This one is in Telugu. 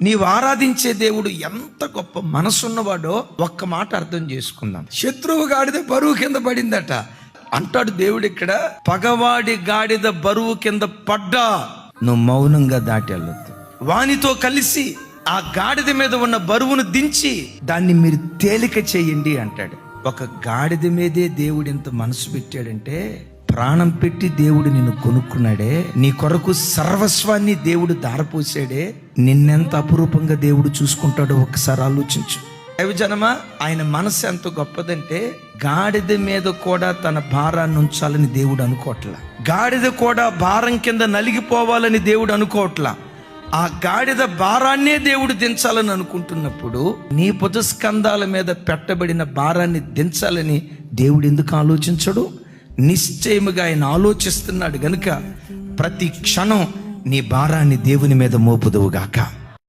నీవు ఆరాధించే దేవుడు ఎంత గొప్ప మనసున్నవాడో ఒక్క మాట అర్థం చేసుకుందాం. శత్రువు గాడిద బరువు కింద పడిందట అంటాడు దేవుడు ఇక్కడ, పగవాడి గాడిద బరువు కింద పడ్డా నువ్వు మౌనంగా దాటి వెళ్ళొద్దు. వానితో కలిసి ఆ గాడిద మీద ఉన్న బరువును దించి దాన్ని మీరు తేలిక చేయండి అంటాడు. ఒక గాడిద మీదే దేవుడు ఎంత మనసు పెట్టాడంటే, ప్రాణం పెట్టి దేవుడు నిన్ను కొనుక్కున్నాడే, నీ కొరకు సర్వస్వాన్ని దేవుడు దారపోసాడే, నిన్నెంత అపురూపంగా దేవుడు చూసుకుంటాడో ఒకసారి ఆలోచించు. జనమా, ఆయన మనసు ఎంత గొప్పదంటే గాడిద మీద కూడా తన భారాన్ని ఉంచాలని దేవుడు అనుకోవట్లా. గాడిద కూడా భారం కింద నలిగిపోవాలని దేవుడు అనుకోవట్లా. ఆ గాడిద భారాన్నే దేవుడు దించాలని అనుకుంటున్నప్పుడు నీ భుజస్కంధాల మీద పెట్టబడిన భారాన్ని దించాలని దేవుడు ఎందుకు ఆలోచించడు? నిశ్చయముగా ఆయన ఆలోచిస్తున్నాడు గనుక ప్రతి క్షణం నీ భారాన్ని దేవుని మీద మోపుదువుగాక.